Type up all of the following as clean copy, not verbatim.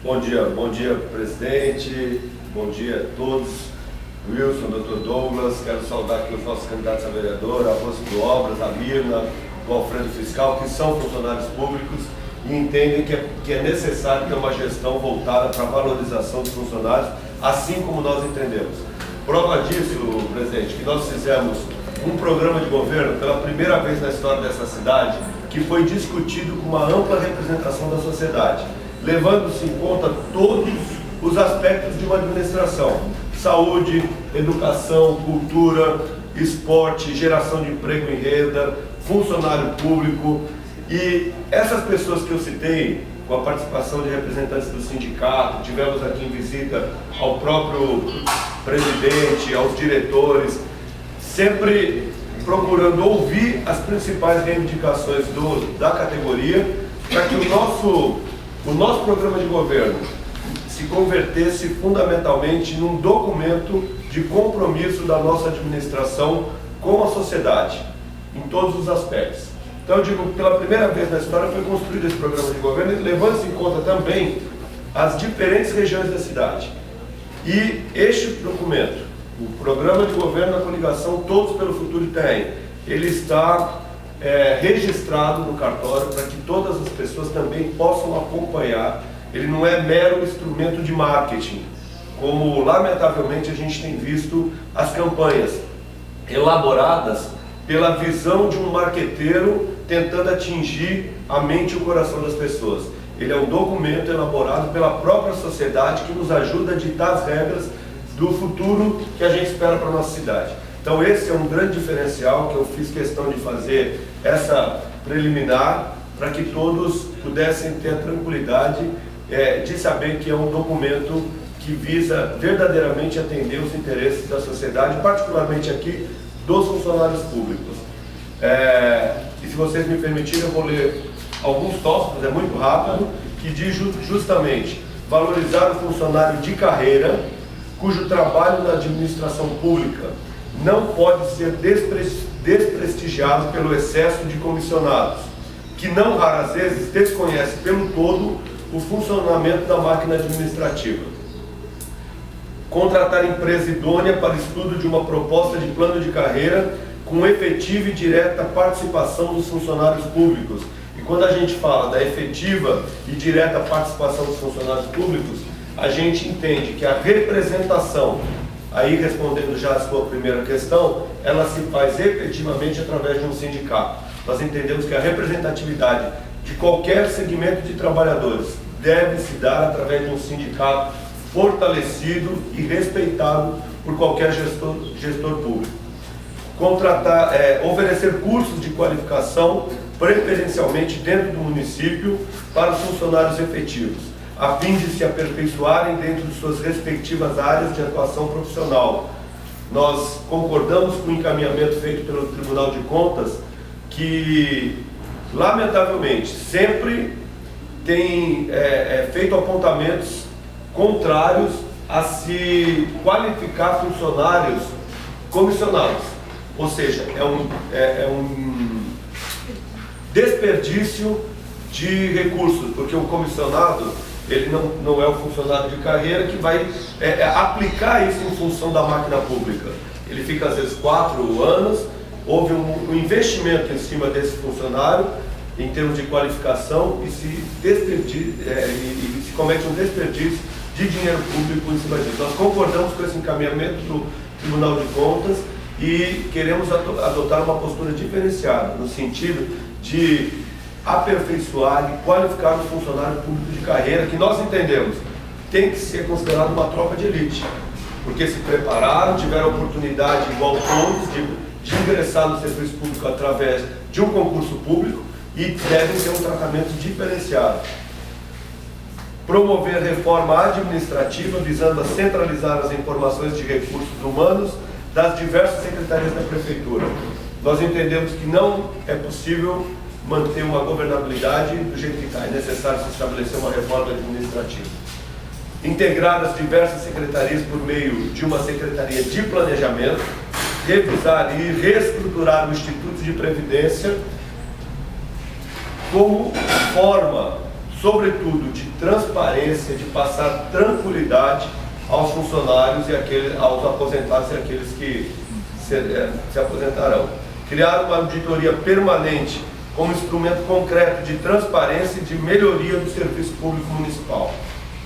Bom dia, presidente, bom dia a todos. Wilson, Dr. Douglas, quero saudar aqui os nossos candidatos a vereador, a Rosa do Obras, a Mirna, o Alfredo Fiscal, que são funcionários públicos e entendem que é necessário ter uma gestão voltada para a valorização dos funcionários, assim como nós entendemos. Prova disso, presidente, que nós fizemos um programa de governo pela primeira vez na história dessa cidade, que foi discutido com uma ampla representação da sociedade, levando-se em conta todos os aspectos de uma administração: saúde, educação, cultura, esporte, geração de emprego e renda, funcionário público. E essas pessoas que eu citei, com a participação de representantes do sindicato, tivemos aqui em visita ao próprio presidente, aos diretores, sempre procurando ouvir as principais reivindicações da categoria, para que o nosso programa de governo se convertesse fundamentalmente num documento de compromisso da nossa administração com a sociedade, em todos os aspectos. Então eu digo, pela primeira vez na história foi construído esse programa de governo, levando-se em conta também as diferentes regiões da cidade. E este documento, o programa de governo da coligação Todos pelo Futuro Itaém, ele está registrado no cartório para que todas as pessoas também possam acompanhar. Ele não é mero instrumento de marketing, como lamentavelmente a gente tem visto as campanhas elaboradas pela visão de um marqueteiro tentando atingir a mente e o coração das pessoas. Ele é um documento elaborado pela própria sociedade que nos ajuda a ditar as regras do futuro que a gente espera para a nossa cidade. Então esse é um grande diferencial que eu fiz questão de fazer essa preliminar, para que todos pudessem ter a tranquilidade de saber que é um documento que visa verdadeiramente atender os interesses da sociedade, particularmente aqui dos funcionários públicos. E se vocês me permitirem, eu vou ler alguns tópicos, é muito rápido, que diz justamente: valorizar o funcionário de carreira, cujo trabalho na administração pública não pode ser desprestigiado pelo excesso de comissionados, que não raras vezes desconhece pelo todo o funcionamento da máquina administrativa. Contratar empresa idônea para estudo de uma proposta de plano de carreira com efetiva e direta participação dos funcionários públicos. E quando a gente fala da efetiva e direta participação dos funcionários públicos, a gente entende que a representação, aí respondendo já a sua primeira questão, ela se faz efetivamente através de um sindicato. Nós entendemos que a representatividade de qualquer segmento de trabalhadores deve se dar através de um sindicato fortalecido e respeitado por qualquer gestor público. Oferecer cursos de qualificação preferencialmente dentro do município para os funcionários efetivos, a fim de se aperfeiçoarem dentro de suas respectivas áreas de atuação profissional. Nós concordamos com o encaminhamento feito pelo Tribunal de Contas, que lamentavelmente sempre tem feito apontamentos contrários a se qualificar funcionários comissionados. Ou seja, é um desperdício de recursos, porque o comissionado, ele não é o funcionário de carreira que vai aplicar isso em função da máquina pública. Ele fica às vezes 4 anos, houve um investimento em cima desse funcionário em termos de qualificação e se comete um desperdício de dinheiro público em cima disso. Nós concordamos com esse encaminhamento do Tribunal de Contas e queremos adotar uma postura diferenciada, no sentido de aperfeiçoar e qualificar o funcionário público de carreira, que nós entendemos tem que ser considerado uma tropa de elite, porque se prepararam, tiveram a oportunidade, igual todos, de ingressar no serviço público através de um concurso público e devem ter um tratamento diferenciado. Promover reforma administrativa visando a centralizar as informações de recursos humanos das diversas secretarias da Prefeitura. Nós entendemos que não é possível manter uma governabilidade do jeito que está. É necessário se estabelecer uma reforma administrativa. Integrar as diversas secretarias por meio de uma secretaria de planejamento, revisar e reestruturar o Instituto de Previdência como forma sobretudo de transparência, de passar tranquilidade aos funcionários e aos aposentados e aqueles que se aposentarão. Criar uma auditoria permanente como instrumento concreto de transparência e de melhoria do serviço público municipal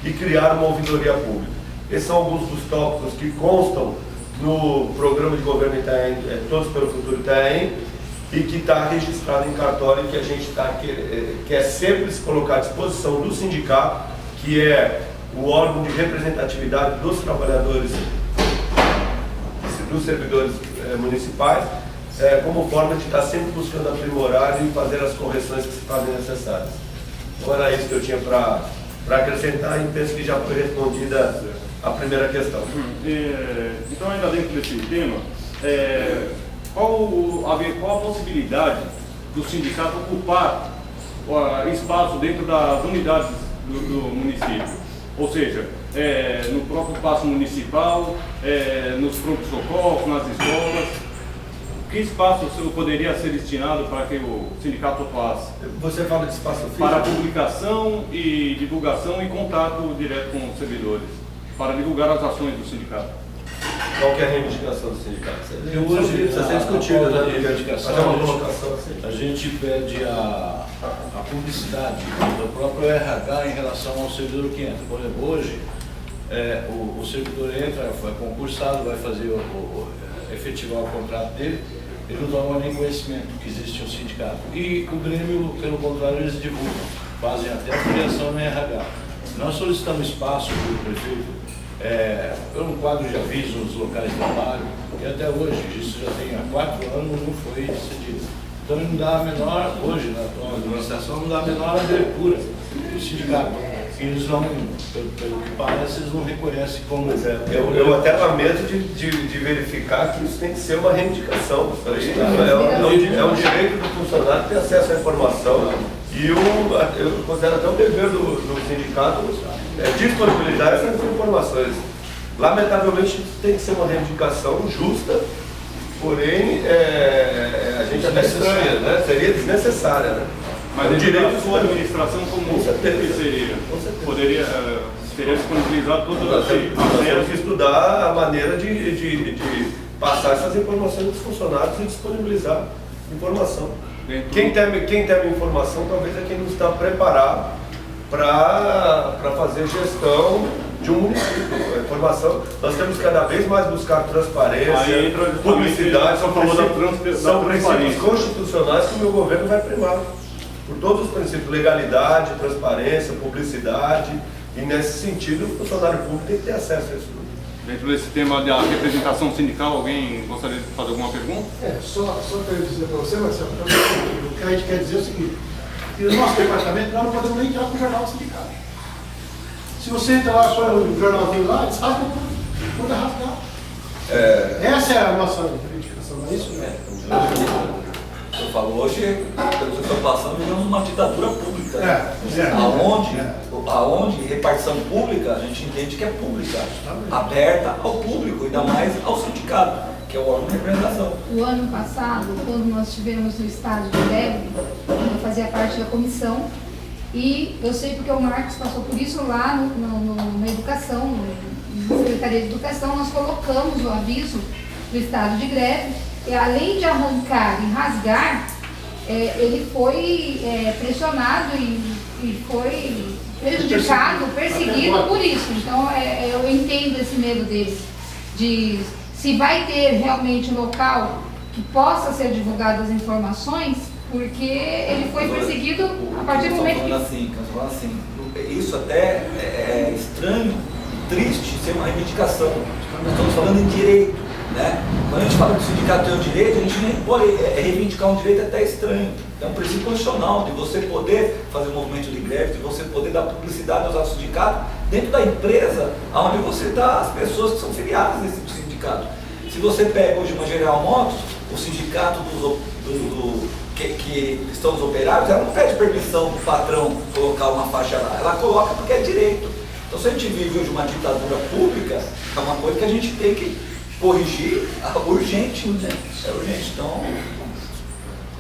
e criar uma ouvidoria pública. Esses são alguns dos tópicos que constam no programa de governo Itanhaém, Todos pelo Futuro Itanhaém, e que está registrado em cartório, e que a gente quer sempre se colocar à disposição do sindicato, que é o órgão de representatividade dos trabalhadores, dos servidores municipais, como forma de estar sempre buscando aprimorar e fazer as correções que se fazem necessárias. Então era isso que eu tinha para acrescentar, e penso que já foi respondida a primeira questão. Então, ainda dentro desse tema, qual a possibilidade do sindicato ocupar espaço dentro das unidades do município? Ou seja, no próprio espaço municipal, nos pronto-socorros, nas escolas, que espaço poderia ser destinado para que o sindicato atuasse? Você fala de espaço físico? Para publicação e divulgação e contato direto com os servidores, para divulgar as ações do sindicato. Qual que é a reivindicação do sindicato? Hoje, precisa ser discutido, né? Fazer uma colocação assim. A gente pede a publicidade do próprio RH em relação ao servidor que entra. Por exemplo, hoje, o servidor entra, foi concursado, vai fazer efetivar o contrato dele, ele não toma nem conhecimento que existe um sindicato. E o Grêmio, pelo contrário, eles divulgam, fazem até a filiação no RH. Nós solicitamos espaço do prefeito, um quadro de aviso nos locais de trabalho, e até hoje, isso já tem há 4 anos, não foi decidido. Então não dá a menor, hoje na atual administração, não dá a menor abertura do sindicato. Eles não, pelo que parece, eles não reconhecem como... Eu até lamento de verificar que isso tem que ser uma reivindicação. É um direito do funcionário ter acesso à informação. E eu considero até um dever do sindicato disponibilizar essas informações. Lamentavelmente, isso tem que ser uma reivindicação justa, porém, a gente até estranha, né? Seria desnecessária, né? Mas o direito da sua administração como seria? Poderia seria disponibilizado todas as Nós temos que estudar a maneira de passar essas informações dos funcionários e disponibilizar informação. Quem tem informação talvez é quem não está preparado para fazer gestão de um município. A informação, nós temos que cada vez mais buscar transparência, publicidade, são princípios constitucionais que o meu governo vai primar. Por todos os princípios, legalidade, transparência, publicidade, e nesse sentido o funcionário público tem que ter acesso a isso. Dentro desse tema da representação sindical, alguém gostaria de fazer alguma pergunta? Só quero dizer para você, Marcelo, o que a gente quer dizer é o seguinte, que no nosso departamento nós não podemos nem entrar com o jornal sindical. Se você entra lá só no jornalzinho lá, eles rasgam tudo é rasgado. Essa é a nossa reivindicação, não é isso? Eu falo, hoje, pelo que eu estou passando, vivemos uma ditadura pública. Aonde repartição pública, a gente entende que é pública, aberta ao público, ainda mais ao sindicato, que é o órgão de representação. O ano passado, quando nós estivemos no estado de greve, eu fazia parte da comissão, e eu sei porque o Marcos passou por isso lá na educação, na Secretaria de Educação, nós colocamos o aviso do estado de greve. E além de arrancar e rasgar, ele foi pressionado e foi prejudicado, perseguido por isso. Então eu entendo esse medo deles, de se vai ter realmente um local que possa ser divulgado as informações, porque ele foi perseguido a partir do momento que... Isso até é estranho e triste ser uma reivindicação. Nós estamos falando em direito. Né? Quando a gente fala que o sindicato tem o direito, a gente nem pode reivindicar um direito até estranho. É um princípio constitucional de você poder fazer um movimento de greve, de você poder dar publicidade aos sindicatos dentro da empresa onde você está, as pessoas que são filiadas nesse sindicato. Se você pega hoje uma General Motors, o sindicato que estão os operários, ela não pede permissão do patrão colocar uma faixa lá, ela coloca porque é direito. Então se a gente vive hoje uma ditadura pública, é uma coisa que a gente tem que corrigir urgente. É urgente, então...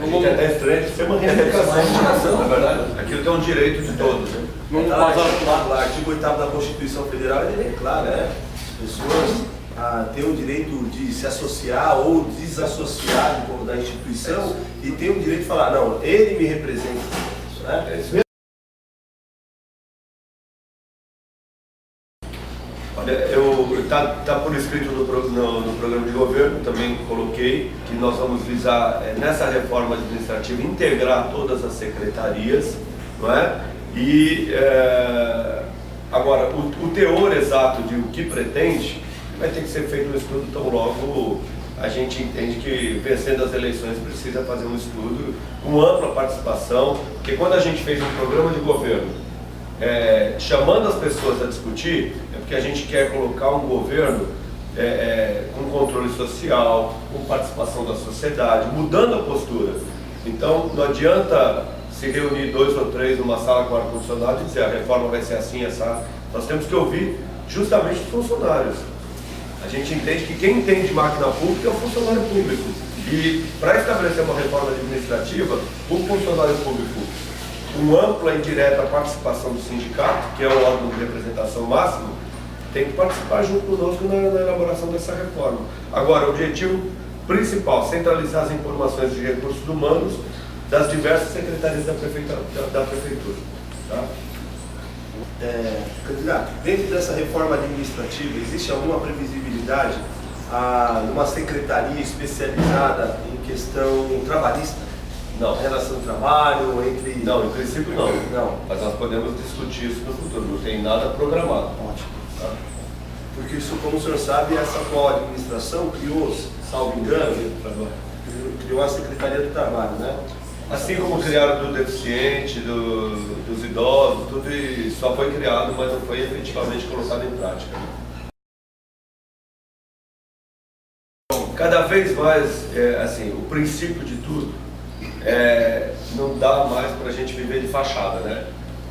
A gente até estranha de ser uma reivindicação, na verdade. Aquilo que é um direito de todos. Né? Vamos Está lá passar. estipulado lá, artigo 8º da Constituição Federal, ele é claro, né? As pessoas têm o direito de se associar ou desassociar da instituição e têm o direito de falar, não, ele me representa. Né? É isso. Olha, tá por escrito no programa de governo, também coloquei que nós vamos visar, nessa reforma administrativa, integrar todas as secretarias, não é? E agora, o teor exato de o que pretende vai ter que ser feito um estudo tão logo a gente entende que vencendo as eleições precisa fazer um estudo com ampla participação, porque quando a gente fez um programa de governo chamando as pessoas a discutir, é porque a gente quer colocar um governo com controle social, com participação da sociedade, mudando a postura. Então não adianta se reunir 2 ou 3 numa sala com ar-condicionado e dizer a reforma vai ser assim, essa. Nós temos que ouvir justamente os funcionários. A gente entende que quem entende de máquina pública é o funcionário público. E para estabelecer uma reforma administrativa, o funcionário público, com ampla e direta participação do sindicato, que é o órgão de representação máximo, tem que participar junto conosco na elaboração dessa reforma. Agora, o objetivo principal, centralizar as informações de recursos humanos das diversas secretarias da prefeitura. Tá? Candidato, dentro dessa reforma administrativa, existe alguma previsibilidade numa secretaria especializada em questão trabalhista? Não. Em relação ao trabalho, entre... Não, em princípio não. Não. Mas nós podemos discutir isso no futuro, não tem nada programado. Ótimo. Tá? Porque isso, como o senhor sabe, essa atual administração criou, salvo engano, criou a Secretaria do Trabalho, né? Assim como criaram do deficiente, dos idosos, tudo só foi criado, mas não foi efetivamente colocado em prática. Cada vez mais, assim, o princípio de tudo não dá mais para a gente viver de fachada, né?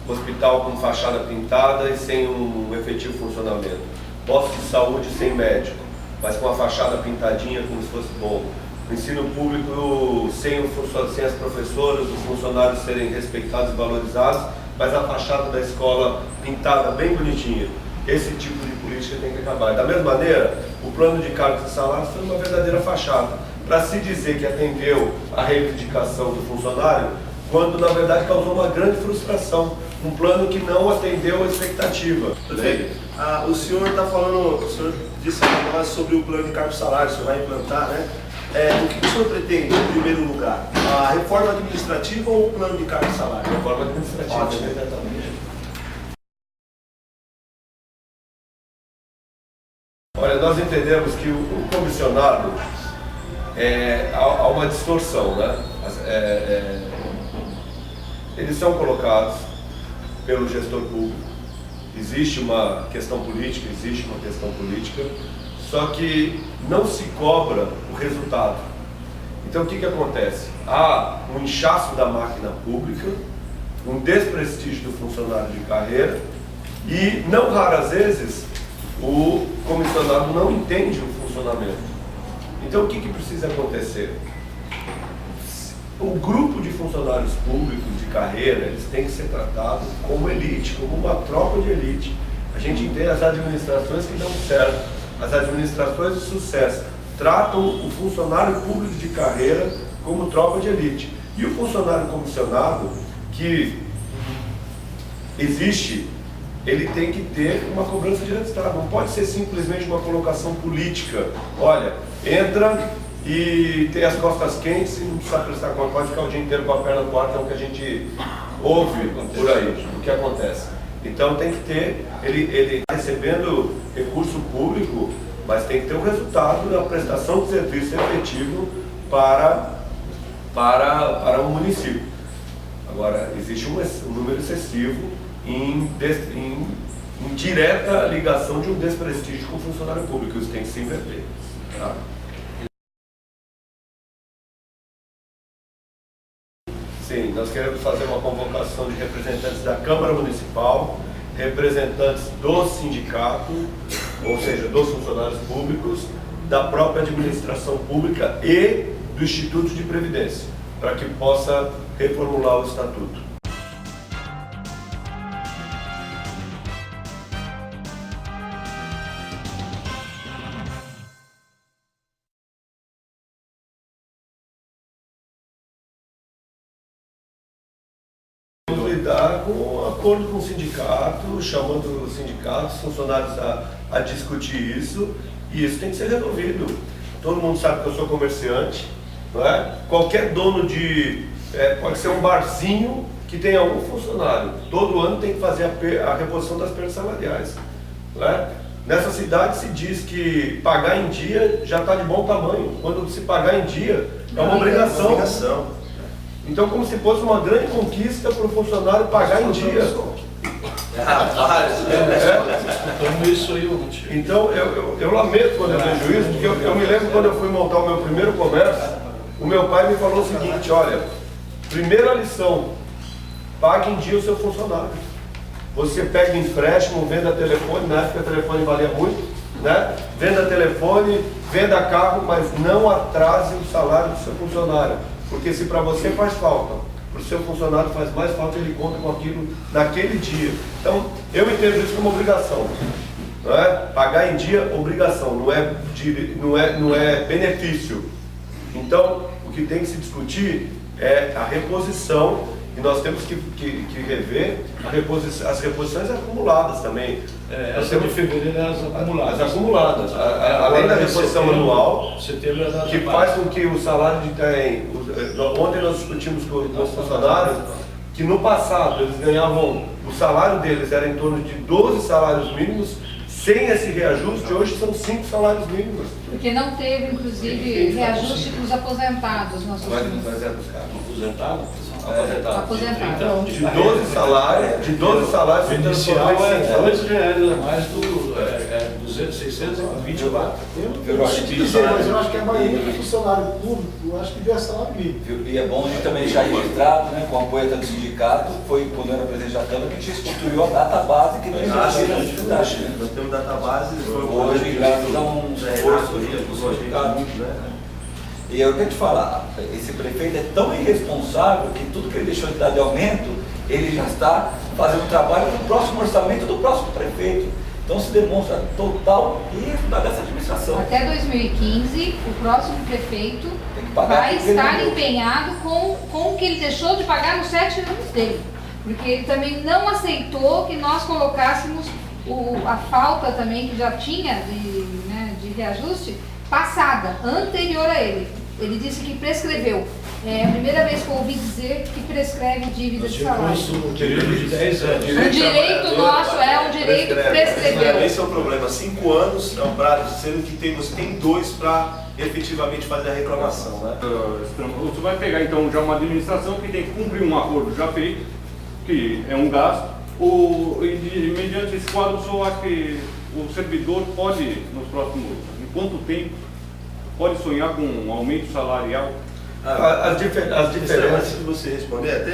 Hospital com fachada pintada e sem um efetivo funcionamento. Posto de saúde sem médico, mas com a fachada pintadinha como se fosse bom. O ensino público sem as professoras, os funcionários serem respeitados e valorizados, mas a fachada da escola pintada bem bonitinha. Esse tipo de política tem que acabar. Da mesma maneira, o plano de cargos e salários foi uma verdadeira fachada, para se dizer que atendeu a reivindicação do funcionário, quando na verdade causou uma grande frustração. Um plano que não atendeu a expectativa. O senhor está falando, o senhor disse para nós sobre o plano de cargos e salários, o senhor vai implantar, né? O que o senhor pretende, em primeiro lugar? A reforma administrativa ou o plano de cargos e salários? Reforma administrativa. Ótimo. Olha, nós entendemos que o comissionado, há uma distorção, né? Eles são colocados pelo gestor público, existe uma questão política, só que não se cobra o resultado. Então o que acontece? Há um inchaço da máquina pública, um desprestígio do funcionário de carreira e, não raras vezes, o comissionado não entende o funcionamento. Então o que precisa acontecer? O grupo de funcionários públicos de carreira, eles têm que ser tratados como elite, como uma tropa de elite. A gente entende as administrações que dão certo, as administrações de sucesso, tratam o funcionário público de carreira como tropa de elite. E o funcionário comissionado, que existe, ele tem que ter uma cobrança de resultado. Não pode ser simplesmente uma colocação política. Olha, entra e tem as costas quentes e não precisa prestar conta, pode ficar o dia inteiro com a perna no ar, que é o que a gente ouve por aí, o que acontece. Então tem que ter, ele está recebendo recurso público, mas tem que ter um resultado da prestação de serviço efetivo para o município. Agora, existe um número excessivo em direta ligação de um desprestígio com o funcionário público, isso tem que se inverter. Tá? Sim, nós queremos fazer uma convocação de representantes da Câmara Municipal, representantes do sindicato, ou seja, dos funcionários públicos, da própria administração pública e do Instituto de Previdência. para que possa reformular o estatuto. Lidar com um acordo com o sindicato, chamando os sindicatos, os funcionários a discutir isso, e isso tem que ser resolvido. Todo mundo sabe que eu sou comerciante, não é? Qualquer dono de... pode ser um barzinho que tenha um funcionário. Todo ano tem que fazer a reposição das perdas salariais. Não é? Nessa cidade se diz que pagar em dia já está de bom tamanho. Quando se pagar em dia, é uma obrigação. Então, como se fosse uma grande conquista para o funcionário pagar em dia. Então, isso aí ontem. Então, eu lamento quando eu vejo isso, porque eu me lembro quando eu fui montar o meu primeiro comércio, o meu pai me falou o seguinte: olha, primeira lição, pague em dia o seu funcionário. Você pega empréstimo, venda telefone, na época o telefone valia muito, né? Venda telefone, venda carro, mas não atrase o salário do seu funcionário. Porque se para você faz falta, para o seu funcionário faz mais falta, ele conta com aquilo naquele dia. Então, eu entendo isso como obrigação. Não é? Pagar em dia, obrigação, não é benefício. Então, o que tem que se discutir é a reposição, e nós temos que rever as reposições acumuladas também. Essa de fevereiro é as acumuladas. As acumuladas. Além da reposição anual, que faz com que o salário de tem. Ontem nós discutimos com os funcionários que no passado eles ganhavam, o salário deles era em torno de 12 salários mínimos. Sem esse reajuste, hoje são 5 salários mínimos. Porque não teve, inclusive, reajuste para os aposentados. Nós aposentados. Então, de 12 salários, o inicial é R$2 a mais do 624. Eu não sei dizer, mas eu acho que a maioria do funcionário público, eu acho que devia salário mínimo. E é bom a gente também já registrado, né, com o apoio até do sindicato, foi quando eu era presidente da Câmara que a gente instituiu a database que não existia na cidade. Nós temos database, hoje, graças a um esforço do sindicato. E eu quero te falar, esse prefeito é tão irresponsável que tudo que ele deixou de dar de aumento, ele já está fazendo trabalho no próximo orçamento do próximo prefeito. Então se demonstra total erro dessa administração. Até 2015, o próximo prefeito vai estar empenhado com o que ele deixou de pagar nos 7 anos dele. Porque ele também não aceitou que nós colocássemos a falta também que já tinha de reajuste passada, anterior a ele. Ele disse que prescreveu. É a primeira vez que eu ouvi dizer que prescreve dívida de salário. Um período de 10 anos. Um direito nosso, um direito que prescreveu. Esse é o problema, 5 anos é um prazo, sendo que você tem 2 para efetivamente fazer a reclamação, né? Você vai pegar então já uma administração que tem que cumprir um acordo já feito, que é um gasto, e mediante esse quadro, o senhor acha que o servidor pode, nos próximos, em quanto tempo, pode sonhar com um aumento salarial? As diferenças. Antes de você responder,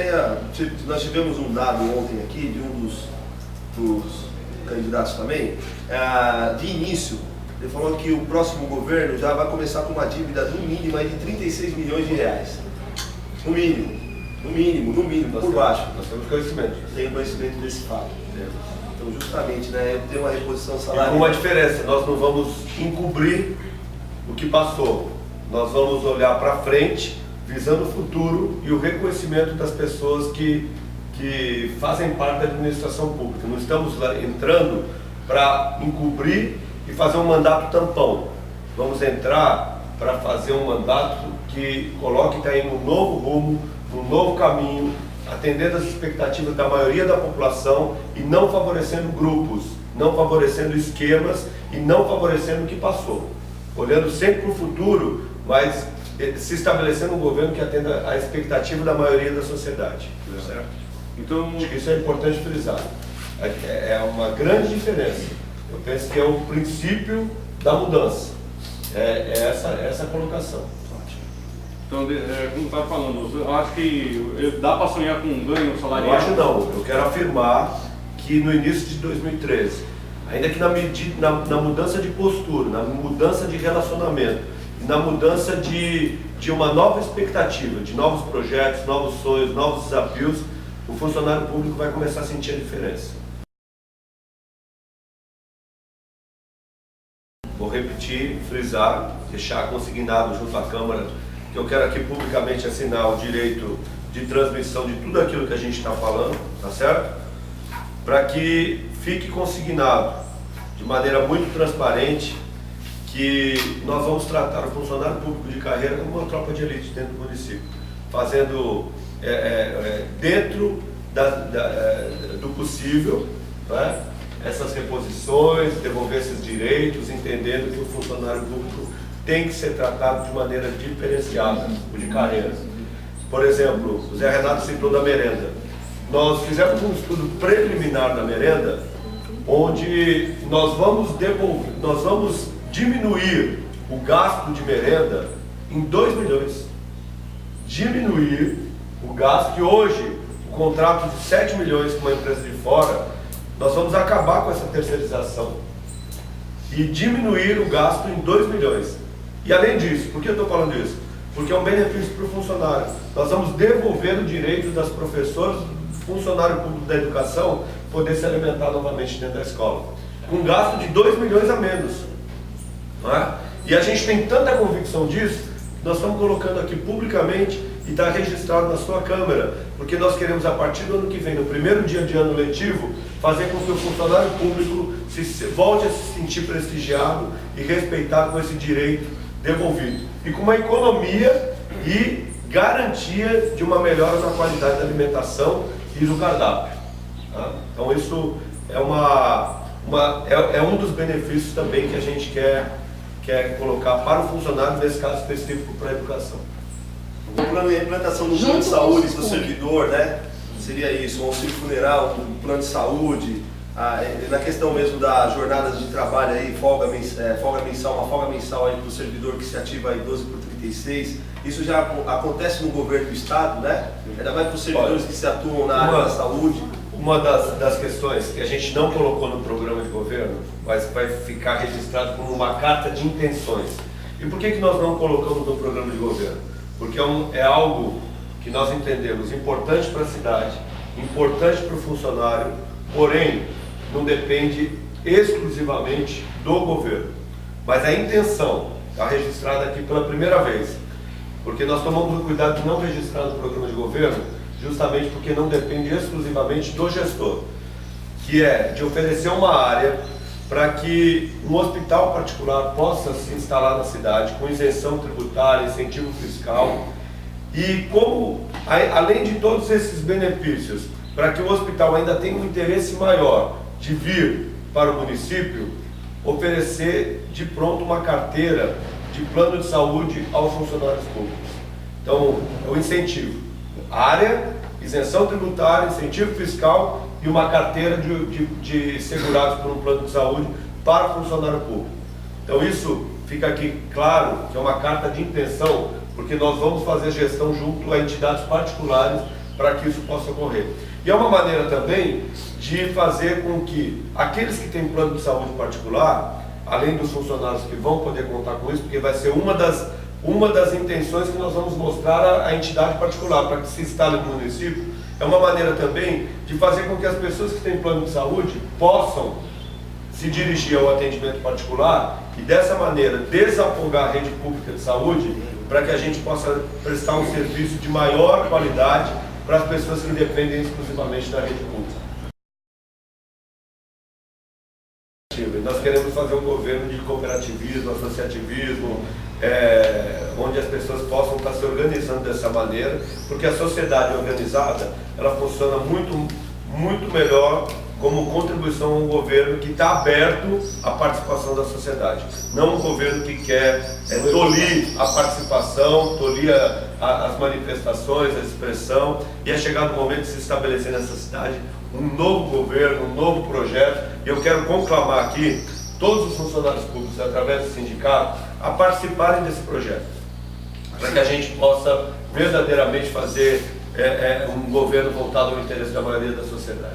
nós tivemos um dado ontem aqui de um dos candidatos também, de início, ele falou que o próximo governo já vai começar com uma dívida no mínimo de 36 milhões de reais. No mínimo, por baixo. Nós temos conhecimento. Tenho conhecimento desse fato. Então, justamente, né, tem uma reposição salarial. Com uma diferença, nós não vamos encobrir o que passou. Nós vamos olhar para frente, visando o futuro e o reconhecimento das pessoas que fazem parte da administração pública. Não estamos lá entrando para encobrir e fazer um mandato tampão. Vamos entrar para fazer um mandato que coloque Itaim num novo rumo, num novo caminho, atendendo às expectativas da maioria da população e não favorecendo grupos, não favorecendo esquemas e não favorecendo o que passou. Olhando sempre para o futuro, mas se estabelecendo um governo que atenda à expectativa da maioria da sociedade. Certo? Então, acho que isso é importante frisar. É uma grande diferença. Eu penso que é o princípio da mudança. É essa colocação. Então, como estava falando, eu acho que dá para sonhar com um ganho salarial? Eu acho não. Eu quero afirmar que no início de 2013, ainda que na mudança de postura, na mudança de relacionamento, na mudança de de uma nova expectativa, de novos projetos, novos sonhos, novos desafios, o funcionário público vai começar a sentir a diferença. Vou repetir, frisar, deixar consignado junto à Câmara, que eu quero aqui publicamente assinar o direito de transmissão de tudo aquilo que a gente está falando, tá certo? Para que fique consignado, de maneira muito transparente, que nós vamos tratar o funcionário público de carreira como uma tropa de elite dentro do município, fazendo dentro do possível, né, essas reposições, devolver esses direitos, entendendo que o funcionário público tem que ser tratado de maneira diferenciada, o de carreira. Por exemplo, o Zé Renato citou da merenda. Nós fizemos um estudo preliminar da merenda, onde nós vamos diminuir o gasto de merenda em 2 milhões. Diminuir o gasto, que hoje, o contrato de 7 milhões com uma empresa de fora, nós vamos acabar com essa terceirização e diminuir o gasto em 2 milhões. E além disso, por que eu estou falando isso? Porque é um benefício para o funcionário. Nós vamos devolver o direito das professoras, do funcionário público da educação, poder se alimentar novamente dentro da escola. Com um gasto de 2 milhões a menos. Não é? E a gente tem tanta convicção disso, que nós estamos colocando aqui publicamente e está registrado na sua Câmara, porque nós queremos, a partir do ano que vem, no primeiro dia de ano letivo, fazer com que o funcionário público volte a se sentir prestigiado e respeitado com esse direito devolvido. E com uma economia e garantia de uma melhora na qualidade da alimentação e do cardápio. Tá? Então isso é um dos benefícios também que a gente quer colocar para o funcionário, nesse caso específico para a educação. O plano de implantação do plano de saúde do servidor, né? Seria isso, um auxílio funeral, um plano de saúde, na questão mesmo das jornadas de trabalho aí, folga mensal, uma folga mensal aí para o servidor que se ativa aí 12/36. Isso já acontece no governo do estado, né? Ainda mais para os servidores que se atuam na área da saúde. Uma das questões que a gente não colocou no programa de governo, mas vai ficar registrado como uma carta de intenções. E por que nós não colocamos no programa de governo? Porque é algo que nós entendemos importante para a cidade, importante para o funcionário, porém não depende exclusivamente do governo. Mas a intenção está registrada aqui pela primeira vez, porque nós tomamos o cuidado de não registrar no programa de governo, justamente porque não depende exclusivamente do gestor, que é de oferecer uma área para que um hospital particular possa se instalar na cidade com isenção tributária, incentivo fiscal e como, além de todos esses benefícios, para que o hospital ainda tenha um interesse maior de vir para o município, oferecer de pronto uma carteira de plano de saúde aos funcionários públicos. Então, é o incentivo. Área, isenção tributária, incentivo fiscal e uma carteira de segurados por um plano de saúde para o funcionário público. Então isso fica aqui claro que é uma carta de intenção, porque nós vamos fazer gestão junto a entidades particulares para que isso possa ocorrer. E é uma maneira também de fazer com que aqueles que têm plano de saúde particular, além dos funcionários que vão poder contar com isso, porque vai ser uma das intenções que nós vamos mostrar à entidade particular para que se instale no município, é uma maneira também de fazer com que as pessoas que têm plano de saúde possam se dirigir ao atendimento particular e dessa maneira desafogar a rede pública de saúde para que a gente possa prestar um serviço de maior qualidade para as pessoas que dependem exclusivamente da rede pública. Nós queremos fazer um governo de cooperativismo, associativismo, onde as pessoas possam estar se organizando dessa maneira, porque a sociedade organizada, ela funciona muito melhor como contribuição a um governo que está aberto à participação da sociedade. Não um governo que quer tolir a participação, tolir as manifestações, a expressão, e é chegado o momento de se estabelecer nessa cidade um novo governo, um novo projeto, e eu quero conclamar aqui todos os funcionários públicos, através do sindicato, a participarem desse projeto, para que a gente possa verdadeiramente fazer um governo voltado ao interesse da maioria da sociedade.